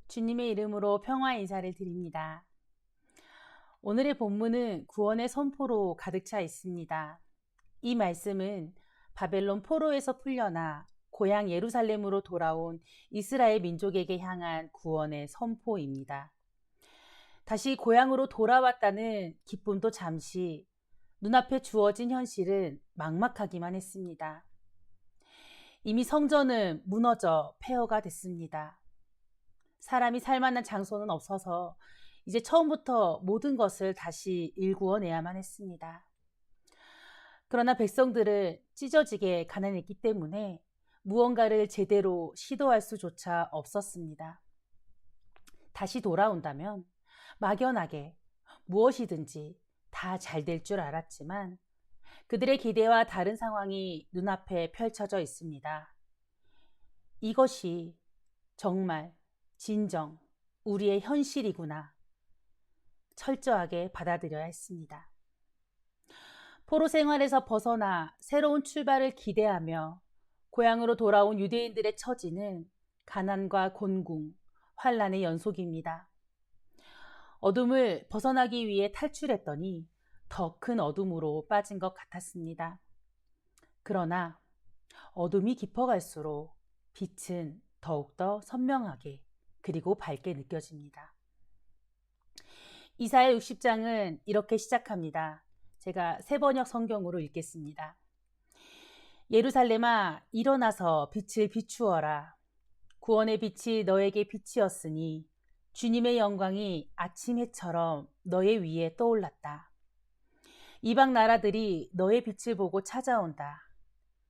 주님의 이름으로 평화 인사를 드립니다. 오늘의 본문은 구원의 선포로 가득 차 있습니다. 이 말씀은 바벨론 포로에서 풀려나 고향 예루살렘으로 돌아온 이스라엘 민족에게 향한 구원의 선포입니다. 다시 고향으로 돌아왔다는 기쁨도 잠시, 눈앞에 주어진 현실은 막막하기만 했습니다. 이미 성전은 무너져 폐허가 됐습니다. 사람이 살만한 장소는 없어서 이제 처음부터 모든 것을 다시 일구어내야만 했습니다. 그러나 백성들은 찢어지게 가난했기 때문에 무언가를 제대로 시도할 수조차 없었습니다. 다시 돌아온다면 막연하게 무엇이든지 다 잘 될 줄 알았지만 그들의 기대와 다른 상황이 눈앞에 펼쳐져 있습니다. 이것이 정말 진정 우리의 현실이구나 철저하게 받아들여야 했습니다. 포로 생활에서 벗어나 새로운 출발을 기대하며 고향으로 돌아온 유대인들의 처지는 가난과 곤궁, 환란의 연속입니다. 어둠을 벗어나기 위해 탈출했더니 더 큰 어둠으로 빠진 것 같았습니다. 그러나 어둠이 깊어갈수록 빛은 더욱더 선명하게 그리고 밝게 느껴집니다. 이사야 60장은 이렇게 시작합니다. 제가 새번역 성경으로 읽겠습니다. 예루살렘아 일어나서 빛을 비추어라. 구원의 빛이 너에게 빛이었으니 주님의 영광이 아침 해처럼 너의 위에 떠올랐다. 이방 나라들이 너의 빛을 보고 찾아온다.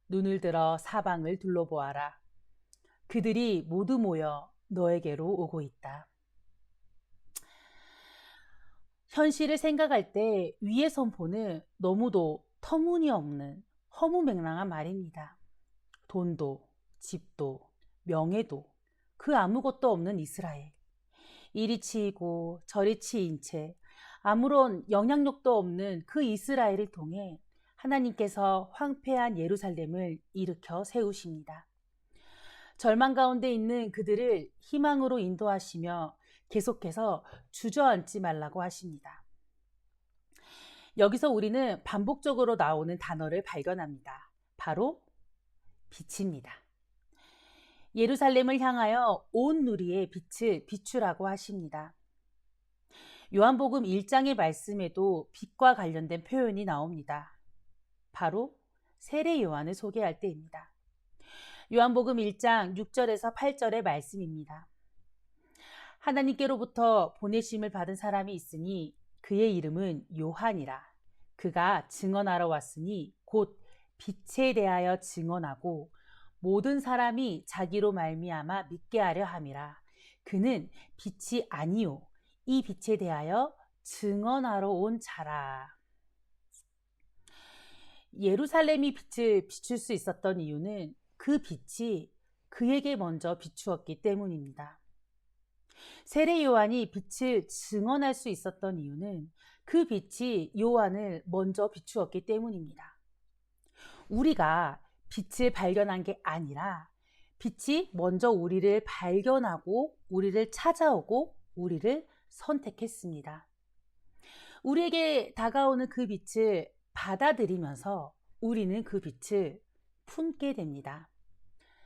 눈을 들어 사방을 둘러보아라. 그들이 모두 모여 너에게로 오고 있다. 현실을 생각할 때 위의 선포는 너무도 터무니없는 허무맹랑한 말입니다. 돈도, 집도, 명예도 그 아무것도 없는 이스라엘. 이리 치이고 저리 치인 채 아무런 영향력도 없는 그 이스라엘을 통해 하나님께서 황폐한 예루살렘을 일으켜 세우십니다. 절망 가운데 있는 그들을 희망으로 인도하시며 계속해서 주저앉지 말라고 하십니다. 여기서 우리는 반복적으로 나오는 단어를 발견합니다. 바로 빛입니다. 예루살렘을 향하여 온 누리의 빛을 비추라고 하십니다. 요한복음 1장의 말씀에도 빛과 관련된 표현이 나옵니다. 바로 세례 요한을 소개할 때입니다. 요한복음 1장 6절에서 8절의 말씀입니다. 하나님께로부터 보내심을 받은 사람이 있으니 그의 이름은 요한이라. 그가 증언하러 왔으니 곧 빛에 대하여 증언하고 모든 사람이 자기로 말미암아 믿게 하려 함이라. 그는 빛이 아니요 이 빛에 대하여 증언하러 온 자라. 예루살렘이 빛을 비출 수 있었던 이유는 그 빛이 그에게 먼저 비추었기 때문입니다. 세례 요한이 빛을 증언할 수 있었던 이유는 그 빛이 요한을 먼저 비추었기 때문입니다. 우리가 빛을 발견한 게 아니라 빛이 먼저 우리를 발견하고 우리를 찾아오고 우리를 선택했습니다. 우리에게 다가오는 그 빛을 받아들이면서 우리는 그 빛을 품게 됩니다.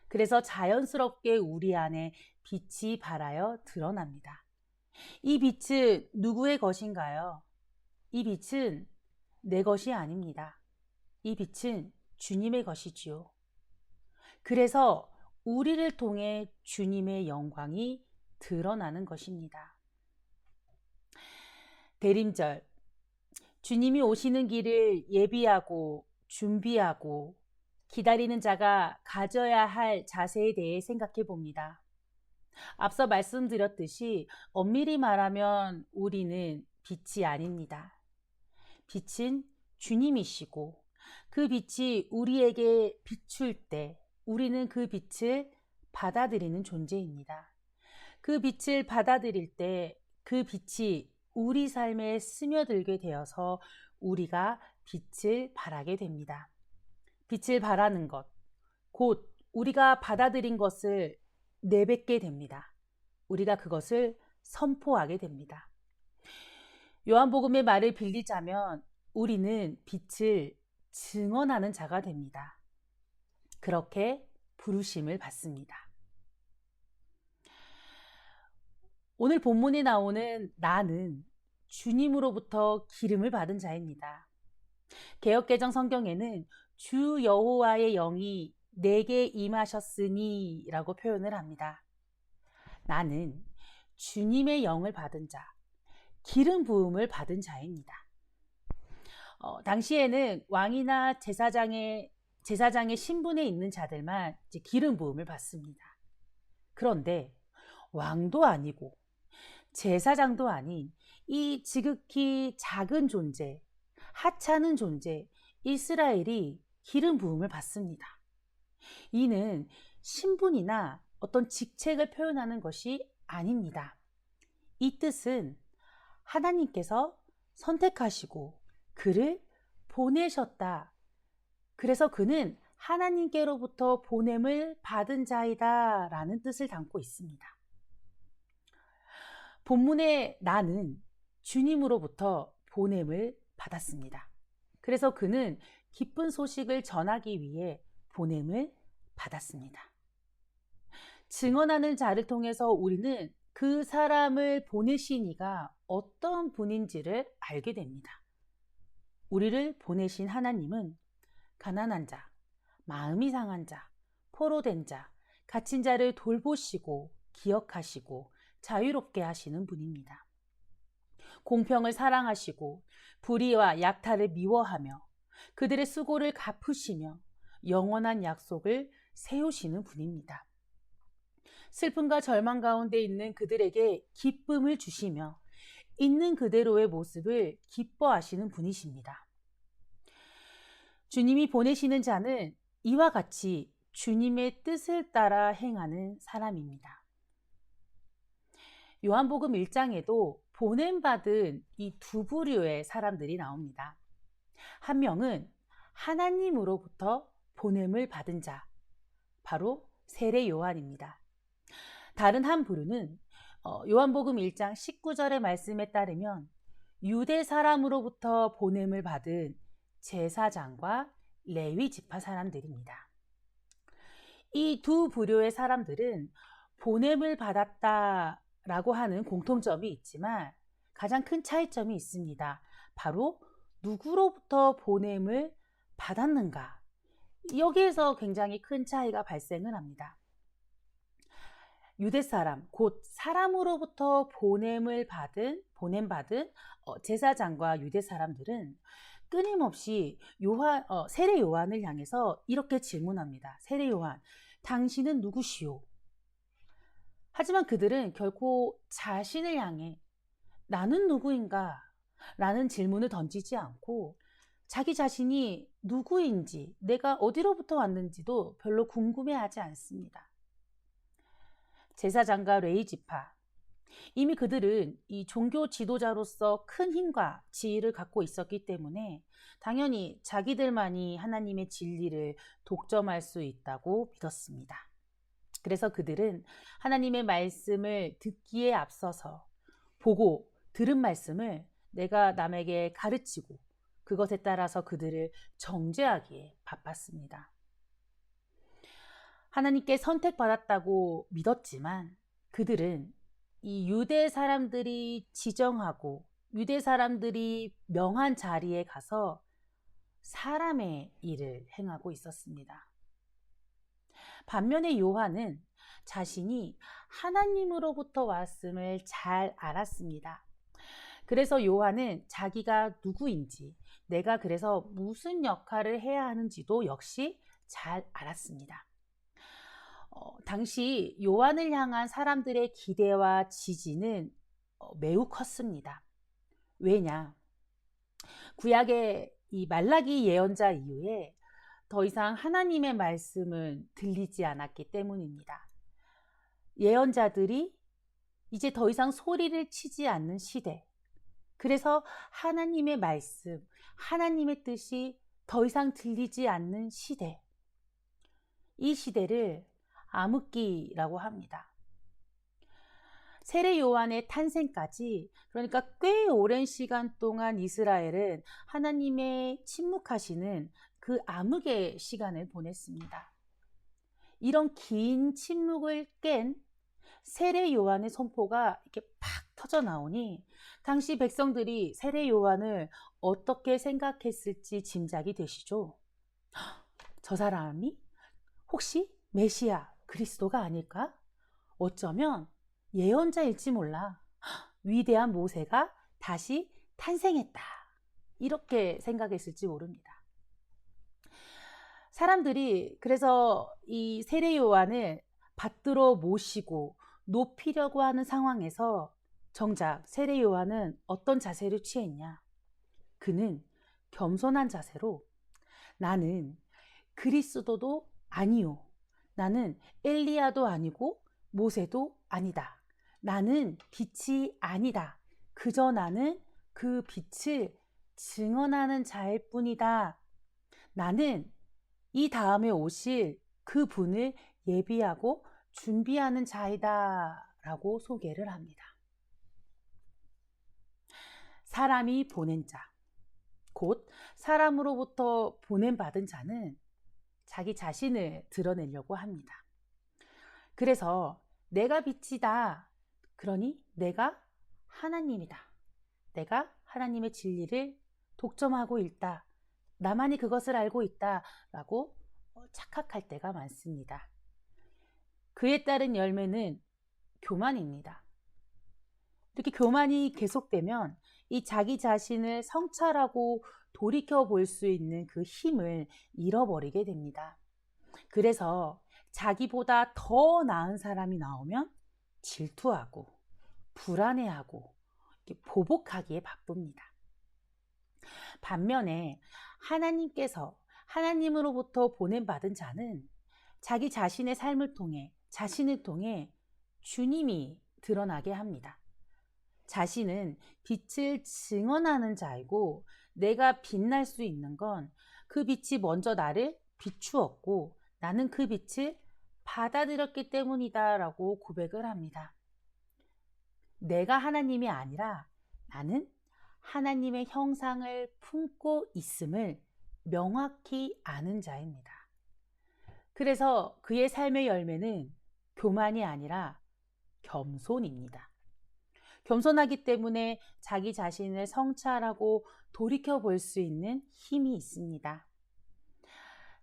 그래서 자연스럽게 우리 안에 빛이 발하여 드러납니다. 이 빛은 누구의 것인가요? 이 빛은 내 것이 아닙니다. 이 빛은 주님의 것이지요. 그래서 우리를 통해 주님의 영광이 드러나는 것입니다. 대림절, 주님이 오시는 길을 예비하고 준비하고 기다리는 자가 가져야 할 자세에 대해 생각해 봅니다. 앞서 말씀드렸듯이 엄밀히 말하면 우리는 빛이 아닙니다. 빛은 주님이시고 그 빛이 우리에게 비출 때 우리는 그 빛을 받아들이는 존재입니다. 그 빛을 받아들일 때 그 빛이 우리 삶에 스며들게 되어서 우리가 빛을 발하게 됩니다. 빛을 발하는 것, 곧 우리가 받아들인 것을 내뱉게 됩니다. 우리가 그것을 선포하게 됩니다. 요한복음의 말을 빌리자면 우리는 빛을 증언하는 자가 됩니다. 그렇게 부르심을 받습니다. 오늘 본문에 나오는 나는 주님으로부터 기름을 받은 자입니다. 개역개정 성경에는 주 여호와의 영이 내게 임하셨으니 라고 표현을 합니다. 나는 주님의 영을 받은 자, 기름 부음을 받은 자입니다. 당시에는 왕이나 제사장의 신분에 있는 자들만 이제 기름 부음을 받습니다. 그런데 왕도 아니고 제사장도 아닌 이 지극히 작은 존재, 하찮은 존재 이스라엘이 기름 부음을 받습니다. 이는 신분이나 어떤 직책을 표현하는 것이 아닙니다. 이 뜻은 하나님께서 선택하시고 그를 보내셨다. 그래서 그는 하나님께로부터 보냄을 받은 자이다 라는 뜻을 담고 있습니다. 본문의 나는 주님으로부터 보냄을 받았습니다. 그래서 그는 기쁜 소식을 전하기 위해 보냄을 받았습니다. 증언하는 자를 통해서 우리는 그 사람을 보내신 이가 어떤 분인지를 알게 됩니다. 우리를 보내신 하나님은 가난한 자, 마음이 상한 자, 포로된 자, 갇힌 자를 돌보시고 기억하시고 자유롭게 하시는 분입니다. 공평을 사랑하시고 불의와 약탈을 미워하며 그들의 수고를 갚으시며 영원한 약속을 세우시는 분입니다. 슬픔과 절망 가운데 있는 그들에게 기쁨을 주시며 있는 그대로의 모습을 기뻐하시는 분이십니다. 주님이 보내시는 자는 이와 같이 주님의 뜻을 따라 행하는 사람입니다. 요한복음 1장에도 보냄받은 이 두 부류의 사람들이 나옵니다. 한 명은 하나님으로부터 보냄을 받은 자, 바로 세례 요한입니다. 다른 한 부류는 요한복음 1장 19절의 말씀에 따르면 유대 사람으로부터 보냄을 받은 제사장과 레위 지파 사람들입니다. 이 두 부류의 사람들은 보냄을 받았다라고 하는 공통점이 있지만 가장 큰 차이점이 있습니다. 바로 누구로부터 보냄을 받았는가? 여기에서 굉장히 큰 차이가 발생을 합니다. 유대 사람, 곧 사람으로부터 보냄 받은 제사장과 유대 사람들은 끊임없이 세례 요한을 향해서 이렇게 질문합니다. 세례 요한, 당신은 누구시오? 하지만 그들은 결코 자신을 향해 나는 누구인가? 라는 질문을 던지지 않고 자기 자신이 누구인지, 내가 어디로부터 왔는지도 별로 궁금해하지 않습니다. 제사장과 레위 지파, 이미 그들은 이 종교 지도자로서 큰 힘과 지위를 갖고 있었기 때문에 당연히 자기들만이 하나님의 진리를 독점할 수 있다고 믿었습니다. 그래서 그들은 하나님의 말씀을 듣기에 앞서서 보고 들은 말씀을 내가 남에게 가르치고 그것에 따라서 그들을 정죄하기에 바빴습니다. 하나님께 선택받았다고 믿었지만 그들은 이 유대 사람들이 지정하고 유대 사람들이 명한 자리에 가서 사람의 일을 행하고 있었습니다. 반면에 요한은 자신이 하나님으로부터 왔음을 잘 알았습니다. 그래서 요한은 자기가 누구인지, 내가 그래서 무슨 역할을 해야 하는지도 역시 잘 알았습니다. 당시 요한을 향한 사람들의 기대와 지지는 매우 컸습니다. 왜냐? 구약의 이 말라기 예언자 이후에 더 이상 하나님의 말씀은 들리지 않았기 때문입니다. 예언자들이 이제 더 이상 소리를 치지 않는 시대. 그래서 하나님의 말씀, 하나님의 뜻이 더 이상 들리지 않는 시대. 이 시대를 암흑기라고 합니다. 세례 요한의 탄생까지, 그러니까 꽤 오랜 시간 동안 이스라엘은 하나님의 침묵하시는 그 암흑의 시간을 보냈습니다. 이런 긴 침묵을 깬 세례 요한의 선포가 이렇게 팍 터져 나오니 당시 백성들이 세례 요한을 어떻게 생각했을지 짐작이 되시죠? 저 사람이 혹시 메시아 그리스도가 아닐까? 어쩌면 예언자일지 몰라. 위대한 모세가 다시 탄생했다. 이렇게 생각했을지 모릅니다. 사람들이 그래서 이 세례 요한을 받들어 모시고 높이려고 하는 상황에서 정작 세례 요한은 어떤 자세를 취했냐? 그는 겸손한 자세로 나는 그리스도도 아니요. 나는 엘리야도 아니고 모세도 아니다. 나는 빛이 아니다. 그저 나는 그 빛을 증언하는 자일 뿐이다. 나는 이 다음에 오실 그 분을 예비하고 준비하는 자이다. 라고 소개를 합니다. 사람이 보낸 자, 곧 사람으로부터 보냄받은 자는 자기 자신을 드러내려고 합니다. 그래서 내가 빛이다. 그러니 내가 하나님이다. 내가 하나님의 진리를 독점하고 있다. 나만이 그것을 알고 있다. 라고 착각할 때가 많습니다. 그에 따른 열매는 교만입니다. 이렇게 교만이 계속되면 이 자기 자신을 성찰하고 돌이켜 볼 수 있는 그 힘을 잃어버리게 됩니다. 그래서 자기보다 더 나은 사람이 나오면 질투하고 불안해하고 보복하기에 바쁩니다. 반면에 하나님께서 하나님으로부터 보냄받은 자는 자기 자신의 삶을 통해 자신을 통해 주님이 드러나게 합니다. 자신은 빛을 증언하는 자이고 내가 빛날 수 있는 건 그 빛이 먼저 나를 비추었고 나는 그 빛을 받아들였기 때문이다 라고 고백을 합니다. 내가 하나님이 아니라 나는 하나님의 형상을 품고 있음을 명확히 아는 자입니다. 그래서 그의 삶의 열매는 교만이 아니라 겸손입니다. 겸손하기 때문에 자기 자신을 성찰하고 돌이켜 볼 수 있는 힘이 있습니다.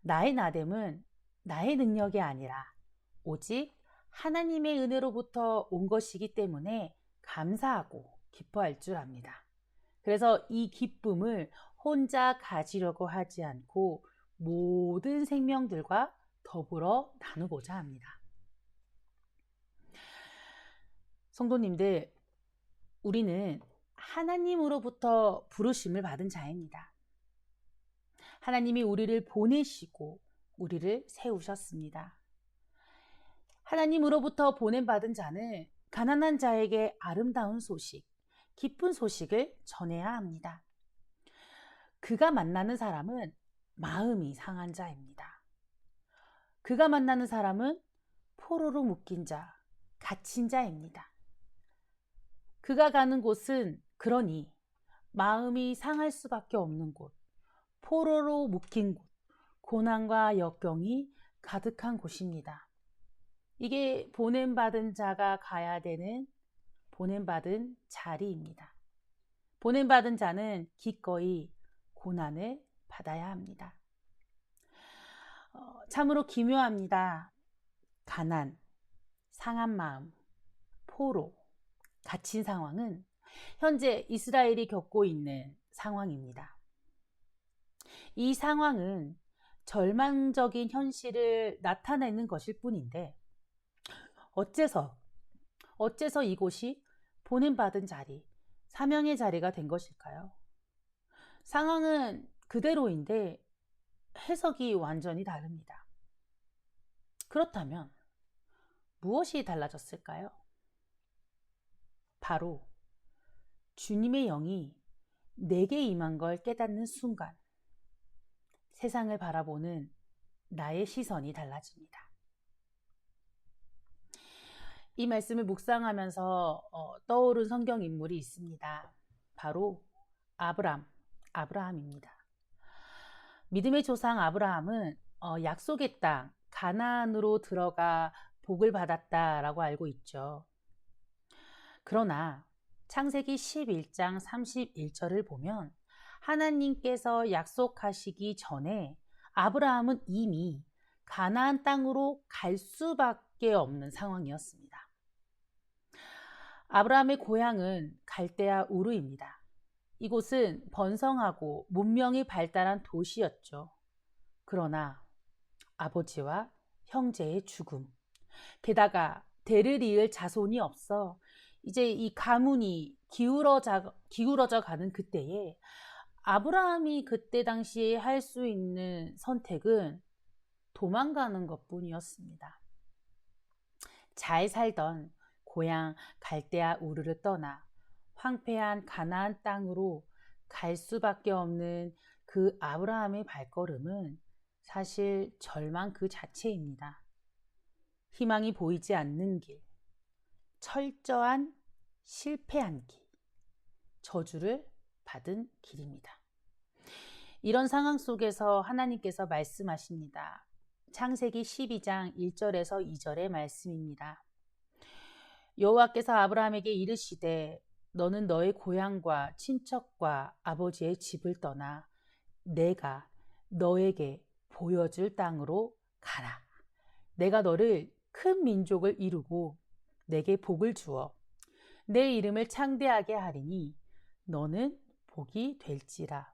나의 나됨은 나의 능력이 아니라 오직 하나님의 은혜로부터 온 것이기 때문에 감사하고 기뻐할 줄 압니다. 그래서 이 기쁨을 혼자 가지려고 하지 않고 모든 생명들과 더불어 나누고자 합니다. 성도님들, 우리는 하나님으로부터 부르심을 받은 자입니다. 하나님이 우리를 보내시고 우리를 세우셨습니다. 하나님으로부터 보냄받은 자는 가난한 자에게 아름다운 소식, 기쁜 소식을 전해야 합니다. 그가 만나는 사람은 마음이 상한 자입니다. 그가 만나는 사람은 포로로 묶인 자, 갇힌 자입니다. 그가 가는 곳은 그러니 마음이 상할 수밖에 없는 곳, 포로로 묶인 곳, 고난과 역경이 가득한 곳입니다. 이게 보냄받은 자가 가야 되는 보냄받은 자리입니다. 보냄받은 자는 기꺼이 고난을 받아야 합니다. 참으로 기묘합니다. 가난, 상한 마음, 포로, 갇힌 상황은 현재 이스라엘이 겪고 있는 상황입니다. 이 상황은 절망적인 현실을 나타내는 것일 뿐인데 어째서 이곳이 보냄받은 자리, 사명의 자리가 된 것일까요? 상황은 그대로인데 해석이 완전히 다릅니다. 그렇다면 무엇이 달라졌을까요? 바로 주님의 영이 내게 임한 걸 깨닫는 순간 세상을 바라보는 나의 시선이 달라집니다. 이 말씀을 묵상하면서 떠오른 성경 인물이 있습니다. 바로 아브라함입니다. 믿음의 조상 아브라함은 약속의 땅 가나안으로 들어가 복을 받았다라고 알고 있죠. 그러나 창세기 11장 31절을 보면 하나님께서 약속하시기 전에 아브라함은 이미 가나안 땅으로 갈 수밖에 없는 상황이었습니다. 아브라함의 고향은 갈대아 우르입니다. 이곳은 번성하고 문명이 발달한 도시였죠. 그러나 아버지와 형제의 죽음, 게다가 대를 이을 자손이 없어 이제 이 가문이 기울어져 가는 그때에 아브라함이 그때 당시에 할 수 있는 선택은 도망가는 것뿐이었습니다. 잘 살던 고향 갈대아 우르를 떠나 황폐한 가나안 땅으로 갈 수밖에 없는 그 아브라함의 발걸음은 사실 절망 그 자체입니다. 희망이 보이지 않는 길, 철저한 실패한 길, 저주를 받은 길입니다. 이런 상황 속에서 하나님께서 말씀하십니다. 창세기 12장 1절에서 2절의 말씀입니다. 여호와께서 아브라함에게 이르시되 너는 너의 고향과 친척과 아버지의 집을 떠나 내가 너에게 보여줄 땅으로 가라. 내가 너를 큰 민족을 이루고 내게 복을 주어 내 이름을 창대하게 하리니 너는 복이 될지라.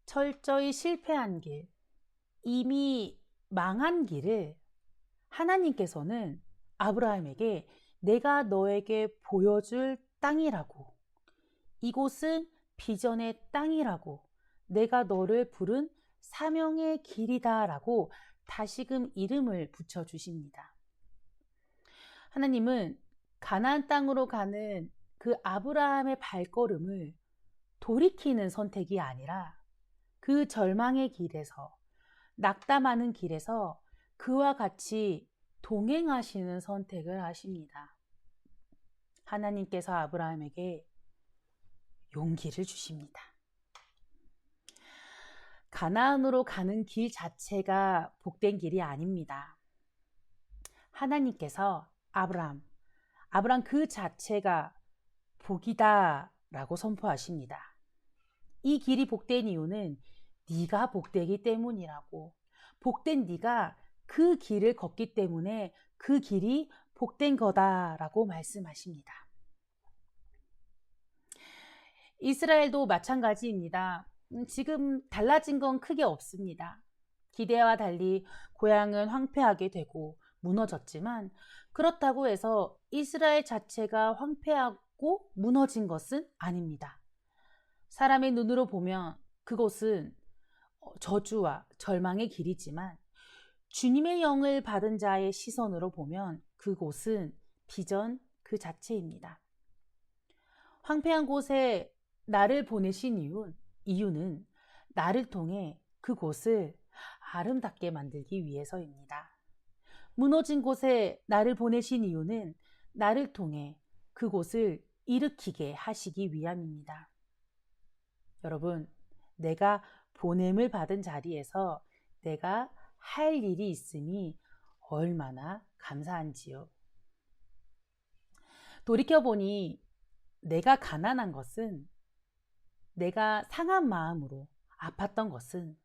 철저히 실패한 길, 이미 망한 길을 하나님께서는 아브라함에게 내가 너에게 보여줄 땅이라고, 이곳은 비전의 땅이라고, 내가 너를 부른 사명의 길이다 라고 다시금 이름을 붙여주십니다. 하나님은 가나안 땅으로 가는 그 아브라함의 발걸음을 돌이키는 선택이 아니라 그 절망의 길에서, 낙담하는 길에서 그와 같이 동행하시는 선택을 하십니다. 하나님께서 아브라함에게 용기를 주십니다. 가나안으로 가는 길 자체가 복된 길이 아닙니다. 하나님께서 아브라함 그 자체가 복이다 라고 선포하십니다. 이 길이 복된 이유는 네가 복되기 때문이라고, 복된 네가 그 길을 걷기 때문에 그 길이 복된 거다라고 말씀하십니다. 이스라엘도 마찬가지입니다. 지금 달라진 건 크게 없습니다. 기대와 달리 고향은 황폐하게 되고 무너졌지만 그렇다고 해서 이스라엘 자체가 황폐하고 무너진 것은 아닙니다. 사람의 눈으로 보면 그곳은 저주와 절망의 길이지만 주님의 영을 받은 자의 시선으로 보면 그곳은 비전 그 자체입니다. 황폐한 곳에 나를 보내신 이유는 나를 통해 그곳을 아름답게 만들기 위해서입니다. 무너진 곳에 나를 보내신 이유는 나를 통해 그곳을 일으키게 하시기 위함입니다. 여러분, 내가 보냄을 받은 자리에서 내가 할 일이 있음이 얼마나 감사한지요. 돌이켜보니 내가 가난한 것은, 내가 상한 마음으로 아팠던 것은,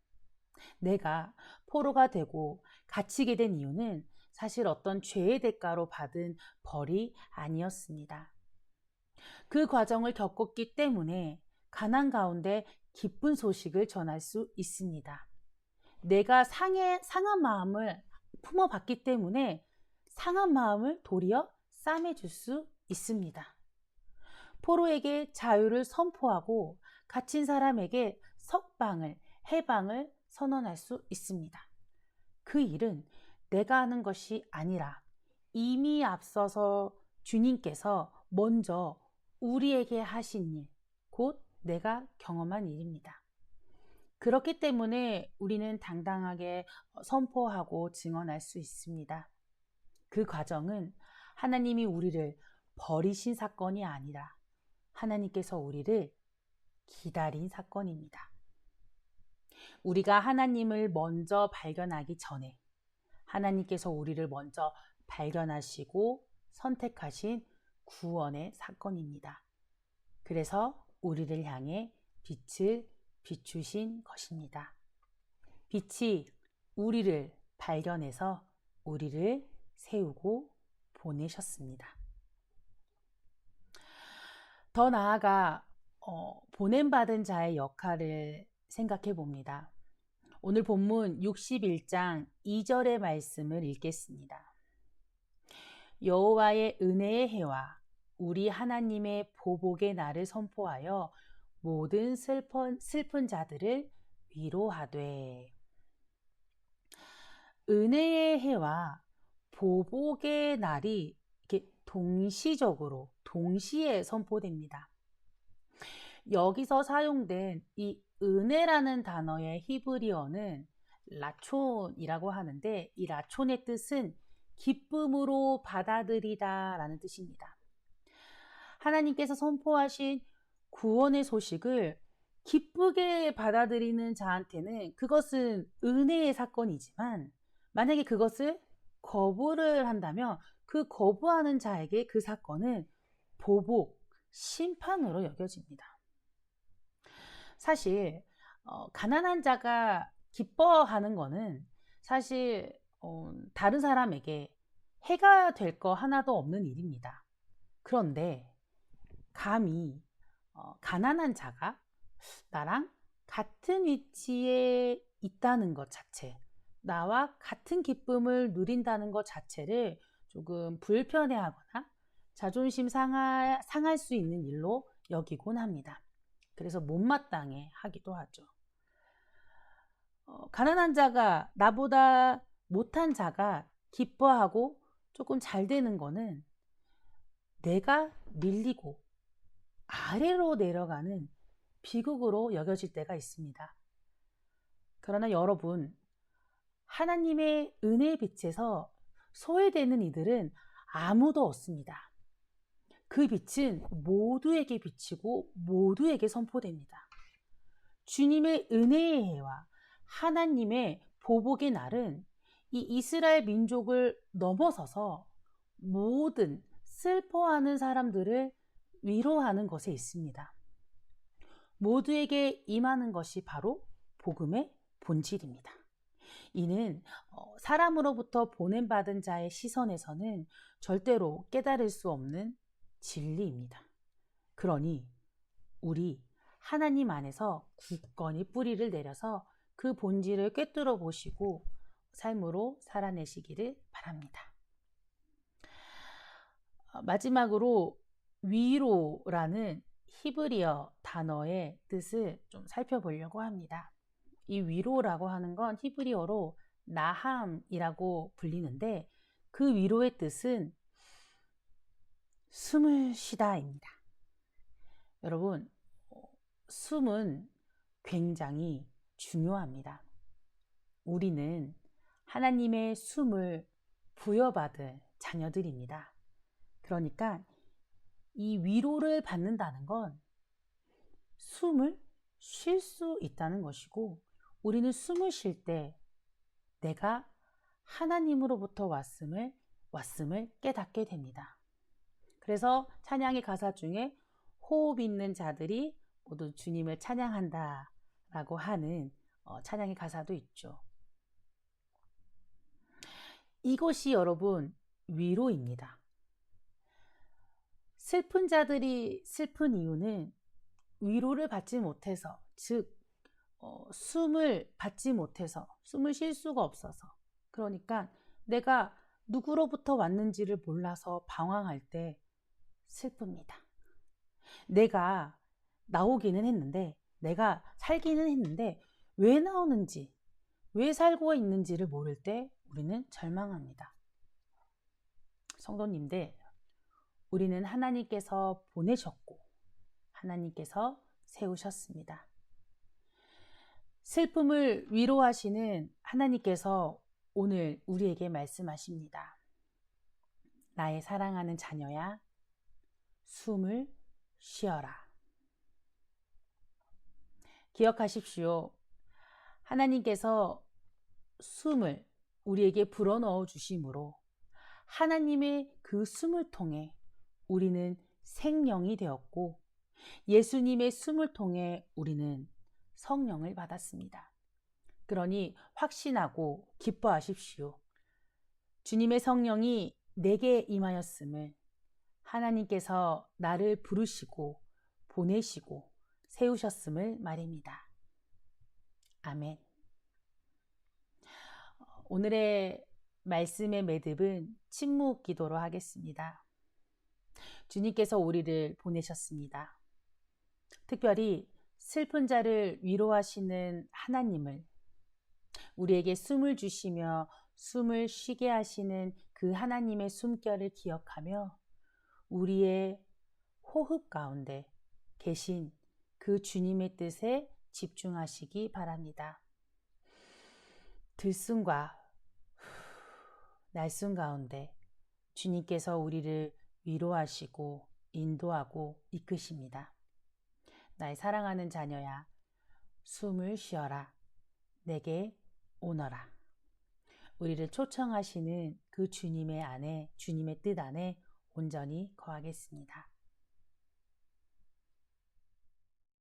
내가 포로가 되고 갇히게 된 이유는 사실 어떤 죄의 대가로 받은 벌이 아니었습니다. 그 과정을 겪었기 때문에 가난 가운데 기쁜 소식을 전할 수 있습니다. 내가 상한 마음을 품어봤기 때문에 상한 마음을 도리어 싸매줄 수 있습니다. 포로에게 자유를 선포하고 갇힌 사람에게 석방을, 해방을 선언할 수 있습니다. 그 일은 내가 하는 것이 아니라 이미 앞서서 주님께서 먼저 우리에게 하신 일, 곧 내가 경험한 일입니다. 그렇기 때문에 우리는 당당하게 선포하고 증언할 수 있습니다. 그 과정은 하나님이 우리를 버리신 사건이 아니라 하나님께서 우리를 기다린 사건입니다. 우리가 하나님을 먼저 발견하기 전에 하나님께서 우리를 먼저 발견하시고 선택하신 구원의 사건입니다. 그래서 우리를 향해 빛을 비추신 것입니다. 빛이 우리를 발견해서 우리를 세우고 보내셨습니다. 더 나아가 보냄받은 자의 역할을 생각해 봅니다. 오늘 본문 61장 2절의 말씀을 읽겠습니다. 여호와의 은혜의 해와 우리 하나님의 보복의 날을 선포하여 모든 슬픈 자들을 위로하되. 은혜의 해와 보복의 날이 이렇게 동시에 선포됩니다. 여기서 사용된 이 은혜라는 단어의 히브리어는 라촌이라고 하는데, 이 라촌의 뜻은 기쁨으로 받아들이다 라는 뜻입니다. 하나님께서 선포하신 구원의 소식을 기쁘게 받아들이는 자한테는 그것은 은혜의 사건이지만, 만약에 그것을 거부를 한다면 그 거부하는 자에게 그 사건은 보복, 심판으로 여겨집니다. 사실 가난한 자가 기뻐하는 것은 사실 다른 사람에게 해가 될 거 하나도 없는 일입니다. 그런데 감히 가난한 자가 나랑 같은 위치에 있다는 것 자체, 나와 같은 기쁨을 누린다는 것 자체를 조금 불편해하거나 자존심 상할 수 있는 일로 여기곤 합니다. 그래서 못마땅해 하기도 하죠. 가난한 자가, 나보다 못한 자가 기뻐하고 조금 잘 되는 거는 내가 밀리고 아래로 내려가는 비극으로 여겨질 때가 있습니다. 그러나 여러분, 하나님의 은혜의 빛에서 소외되는 이들은 아무도 없습니다. 그 빛은 모두에게 비치고 모두에게 선포됩니다. 주님의 은혜의 해와 하나님의 보복의 날은 이 이스라엘 민족을 넘어서서 모든 슬퍼하는 사람들을 위로하는 것에 있습니다. 모두에게 임하는 것이 바로 복음의 본질입니다. 이는 사람으로부터 보냄받은 자의 시선에서는 절대로 깨달을 수 없는 진리입니다. 그러니 우리 하나님 안에서 굳건히 뿌리를 내려서 그 본질을 꿰뚫어 보시고 삶으로 살아내시기를 바랍니다. 마지막으로 위로라는 히브리어 단어의 뜻을 좀 살펴보려고 합니다. 이 위로라고 하는 건 히브리어로 나함이라고 불리는데, 그 위로의 뜻은 숨을 쉬다입니다. 여러분, 숨은 굉장히 중요합니다. 우리는 하나님의 숨을 부여받을 자녀들입니다. 그러니까 이 위로를 받는다는 건 숨을 쉴 수 있다는 것이고, 우리는 숨을 쉴 때 내가 하나님으로부터 왔음을 깨닫게 됩니다. 그래서 찬양의 가사 중에 호흡 있는 자들이 모두 주님을 찬양한다 라고 하는 찬양의 가사도 있죠. 이것이 여러분 위로입니다. 슬픈 자들이 슬픈 이유는 위로를 받지 못해서, 즉 숨을 받지 못해서, 숨을 쉴 수가 없어서, 그러니까 내가 누구로부터 왔는지를 몰라서 방황할 때 슬픕니다. 내가 나오기는 했는데, 내가 살기는 했는데 왜 나오는지, 왜 살고 있는지를 모를 때 우리는 절망합니다. 성도님들, 우리는 하나님께서 보내셨고 하나님께서 세우셨습니다. 슬픔을 위로하시는 하나님께서 오늘 우리에게 말씀하십니다. 나의 사랑하는 자녀야, 숨을 쉬어라. 기억하십시오. 하나님께서 숨을 우리에게 불어넣어 주심으로 하나님의 그 숨을 통해 우리는 생명이 되었고 예수님의 숨을 통해 우리는 성령을 받았습니다. 그러니 확신하고 기뻐하십시오. 주님의 성령이 내게 임하였음을 하나님께서 나를 부르시고 보내시고 세우셨음을 말입니다. 아멘. 오늘의 말씀의 매듭은 침묵 기도로 하겠습니다. 주님께서 우리를 보내셨습니다. 특별히 슬픈 자를 위로하시는 하나님을, 우리에게 숨을 주시며 숨을 쉬게 하시는 그 하나님의 숨결을 기억하며 우리의 호흡 가운데 계신 그 주님의 뜻에 집중하시기 바랍니다. 들숨과 날숨 가운데 주님께서 우리를 위로하시고 인도하고 이끄십니다. 나의 사랑하는 자녀야, 숨을 쉬어라. 내게 오너라. 우리를 초청하시는 그 주님의 뜻 안에 온전히 거하겠습니다.